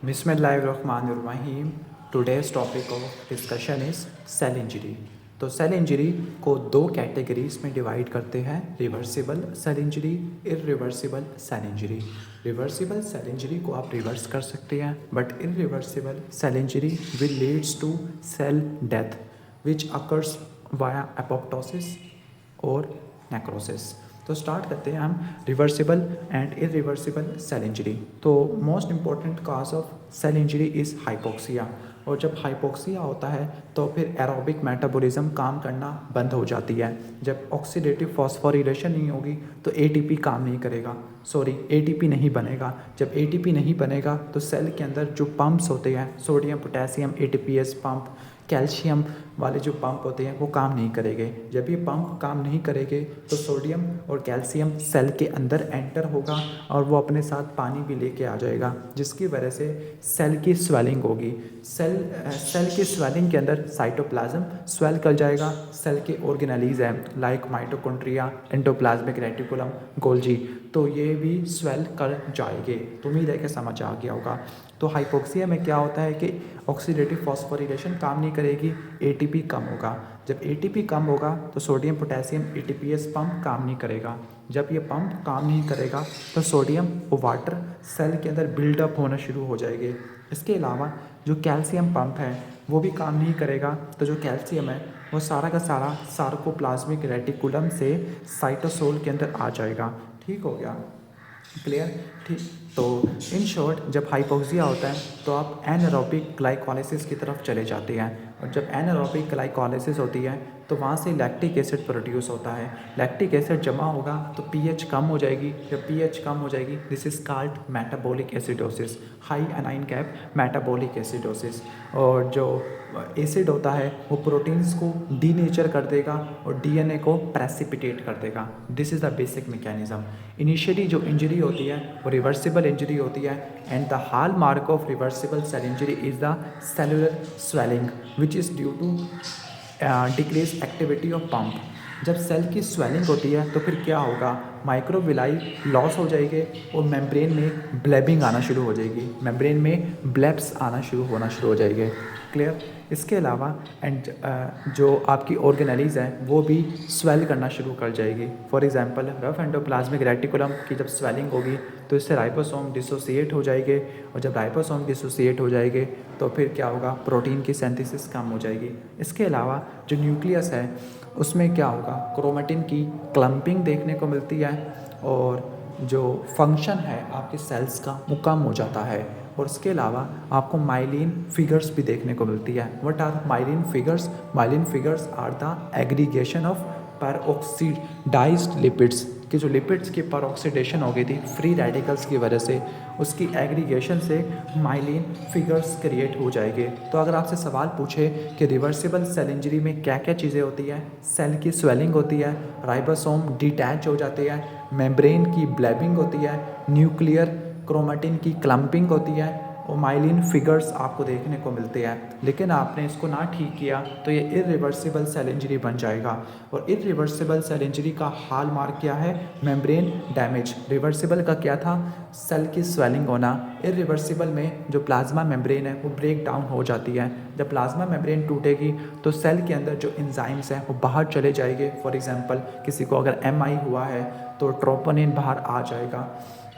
बिस्मिल्लाहिर्रहमानिर्रहीम। Today's topic of discussion is cell injury. तो cell injury को दो कैटेगरीज में डिवाइड करते हैं, reversible cell injury, irreversible cell injury. Reversible cell injury को आप रिवर्स कर सकते हैं, but irreversible cell injury will leads to cell death which occurs via apoptosis और नेक्रोसिस। तो स्टार्ट करते हैं हम reversible and irreversible cell injury. तो most important cause of cell injury is hypoxia, और जब हाइपोक्सिया होता है तो फिर एरोबिक मेटाबॉलिज्म काम करना बंद हो जाती है। जब ऑक्सीडेटिव फॉस्फोरिलेशन नहीं होगी तो एटीपी काम नहीं करेगा, एटीपी नहीं बनेगा। जब एटीपी नहीं बनेगा तो सेल के अंदर जो पंप्स होते हैं, sodium potassium ATPase pump, calcium वाले जो पंप होते हैं वो काम नहीं करेंगे। जब ये पंप काम नहीं करेंगे तो सोडियम और कैल्शियम सेल के अंदर एंटर होगा और वो अपने साथ पानी भी लेके आ जाएगा, जिसकी वजह से सेल की स्वेलिंग होगी। सेल की स्वेलिंग के अंदर साइटोप्लाज्म स्वेल कर जाएगा। सेल के ऑर्गेनेलीज हैं like mitochondria, endoplasmic reticulum, Golgi, तो ये भी स्वेल कर जाएंगे। तो उम्मीद है कि समझ आ गया होगा। तो हाइपोक्सिया में क्या होता है कि ऑक्सीडेटिव फॉस्फोरिलेशन काम नहीं करेगी, एटीपी कम होगा। जब एटीपी कम होगा तो सोडियम पोटेशियम एटीपीएस पंप काम नहीं करेगा। जब ये पंप काम नहीं करेगा तो सोडियम और वाटर सेल के अंदर बिल्डअप होना शुरू हो जाएंगे। इसके अलावा जो कैल्शियम पंप है वो भी काम नहीं करेगा, तो जो कैल्शियम है वो सारा का सारा सार्कोप्लाज्मिक रेटिकुलम से साइटोसोल के अंदर आ जाएगा। ठीक हो गया, क्लियर? ठीक। तो इन शॉर्ट जब हाइपोक्सिया होता है तो आप एनारोबिक ग्लाइकोलाइसिस की तरफ चले जाते हैं, और जब एनारोबिक ग्लाइकोलाइसिस होती है तो वहाँ से लैक्टिक एसिड प्रोड्यूस होता है। लैक्टिक एसिड जमा होगा तो पीएच कम हो जाएगी। जब पीएच कम हो जाएगी, this is called metabolic acidosis, high A9 cap metabolic acidosis. और जो एसिड होता है वो प्रोटीन्स को डीनेचर कर देगा और डीएनए को प्रेसिपिटेट कर देगा। This is the basic mechanism. Initially जो इंजरी होती है वो रिवर्सिबल इंजरी होती है, and the hallmark of reversible cell injury is the cellular swelling which is due to decrease activity of pump. जब सेल की स्वेलिंग होती है तो फिर क्या होगा, माइक्रोविलाई लॉस हो जाएंगे और मेम्ब्रेन में ब्लेबिंग आना शुरू हो जाएगी, मेम्ब्रेन में ब्लेब्स आना शुरू हो जाएंगे। क्लियर? इसके अलावा जो आपकी ऑर्गेनेलीज हैं वो भी स्वेल करना शुरू कर जाएगी। For example rough endoplasmic reticulum की जब स्वेलिंग होगी तो इससे राइबोसोम डिसोसिएट हो जाएंगे, और जब राइबोसोम डिसोसिएट हो जाएंगे तो फिर क्या होगा, प्रोटीन की सिंथेसिस कम हो जाएगी। इसके अलावा जो न्यूक्लियस है उसमें क्या होगा, क्रोमेटिन की क्लम्पिंग देखने को मिलती है, और जो फंक्शन है आपके सेल्स का वो कम हो जाता है। और इसके अलावा आपको माइलिन फिगर्स भी देखने को मिलती है। What are myelin figures? Myelin figures are the aggregation of peroxidized lipids, कि जो लिपिड्स की परऑक्सीडेशन हो गई थी फ्री रेडिकल्स की वजह से, उसकी एग्रीगेशन से माइलिन फिगर्स क्रिएट हो जाएंगे। तो अगर आपसे सवाल पूछे कि रिवर्सिबल सेल इंजरी में क्या क्या चीज़ें होती हैं, सेल की स्वेलिंग होती है, राइबोसोम डिटैच हो जाते हैं, मेम्ब्रेन की ब्लेबिंग होती है, न्यूक्लियर क्रोमेटिन की क्लम्पिंग होती है, और माइलिन फिगर्स आपको देखने को मिलते हैं। लेकिन आपने इसको ना ठीक किया तो ये इरिवर्सिबल सेल इंजरी बन जाएगा। और इरिवर्सिबल सेल इंजरी का हाल मार्क क्या है, मेम्ब्रेन डैमेज। रिवर्सिबल का क्या था, सेल की स्वेलिंग होना। इरिवर्सिबल में जो प्लाज्मा मेम्ब्रेन है वो ब्रेक डाउन हो जाती है। जब प्लाज्मा मेम्ब्रेन टूटेगी तो सेल के अंदर जो एंजाइम्स हैं वो बाहर चले जाएंगे। फॉर एग्जांपल किसी को अगर एमआई हुआ है तो ट्रोपोनिन बाहर आ जाएगा।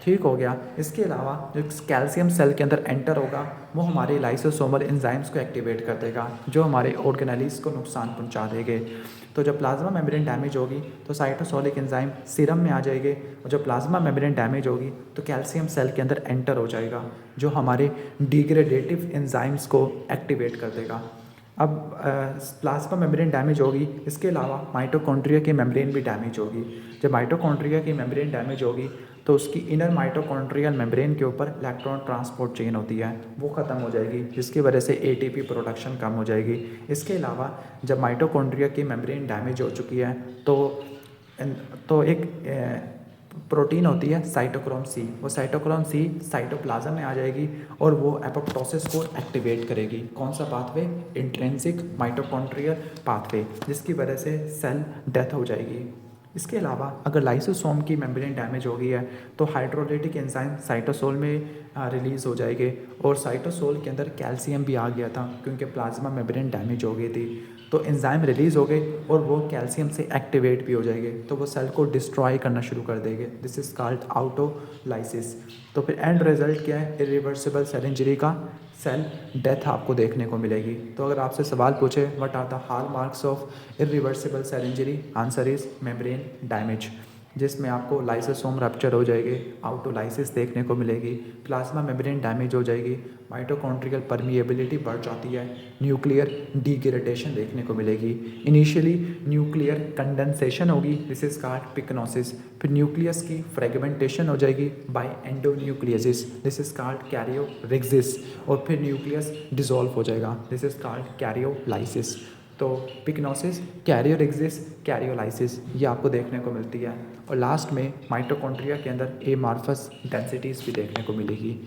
ठीक हो गया। इसके अलावा जो कैल्शियम सेल के अंदर एंटर होगा वो हमारे लाइसोसोमल एंजाइम्स को एक्टिवेट कर देगा, जो हमारे ऑर्गेनेलीज को नुकसान पहुंचा देंगे। तो जब प्लाज्मा मेम्ब्रेन डैमेज होगी तो साइटोसोलिक एंजाइम सीरम में आ जाएंगे, और जब प्लाज्मा मेम्ब्रेन डैमेज होगी तो कैल्शियम सेल के अंदर एंटर हो जाएगा, जो हमारे डिग्रेडेटिव एंजाइम्स को एक्टिवेट कर देगा। अब प्लाज्मा मेम्ब्रेन डैमेज होगी, इसके अलावा माइटोकॉन्ड्रिया की मेम्ब्रेन भी डैमेज होगी। जब माइटोकॉन्ड्रिया की मेम्ब्रेन डैमेज होगी तो उसकी इनर माइटोकॉन्ड्रियल मेम्ब्रेन के ऊपर इलेक्ट्रॉन ट्रांसपोर्ट चेन होती है वो ख़त्म हो जाएगी, जिसकी वजह से एटीपी प्रोडक्शन कम हो जाएगी। इसके अलावा जब माइटोकॉन्ड्रिया की मेम्ब्रेन डैमेज हो चुकी है तो एक प्रोटीन होती है साइटोक्रोम सी, वो साइटोक्रोम सी साइटोप्लाज्म में आ जाएगी और वो एपोप्टोसिस को एक्टिवेट करेगी। कौन सा पाथवे? इंट्रिंसिक माइटोकॉन्ड्रियल पाथवे, जिसकी वजह से सेल डेथ हो जाएगी। इसके अलावा अगर लाइसोसोम की मेम्ब्रेन डैमेज हो गई है तो हाइड्रोलाइटिक एंजाइम साइटोसोल में रिलीज़ हो जाएंगे, और साइटोसोल के अंदर कैल्शियम भी आ गया था क्योंकि प्लाज्मा मेम्ब्रेन डैमेज हो गई थी, तो एंजाइम रिलीज़ हो गए और वो कैल्शियम से एक्टिवेट भी हो जाएंगे, तो वो सेल को डिस्ट्रॉय करना शुरू कर देंगे। This is called autolysis. तो फिर एंड रिजल्ट क्या है, इरिवर्सिबल सेल इंजरी का, सेल डेथ आपको देखने को मिलेगी। तो अगर आपसे सवाल पूछे what are the hallmarks of irreversible cell injury, answer is membrane damage, जिसमें आपको लाइसोसोम रप्चर हो जाएगी, आउटोलाइसिस देखने को मिलेगी, प्लाज्मा मेम्ब्रेन डैमेज हो जाएगी, माइटोकॉन्ड्रियल परमिएबिलिटी बढ़ जाती है, न्यूक्लियर डीग्रेडेशन देखने को मिलेगी, इनिशियली न्यूक्लियर कंडेंसेशन होगी, दिस इज कॉल्ड पिकनोसिस, फिर न्यूक्लियस की फ्रेगमेंटेशन हो जाएगी bye endonucleases, this is called कैरियोरेक्सिस, और फिर न्यूक्लियस डिसॉल्व हो जाएगा, दिस इज कॉल्ड कैरियोलाइसिस। तो पिकनोसिस, कैरियोरेक्सिस, कैरियोलाइसिस ये आपको देखने को मिलती है, और लास्ट में माइटोकॉन्ड्रिया के अंदर एमार्फस डेंसिटीज़ भी देखने को मिलेगी।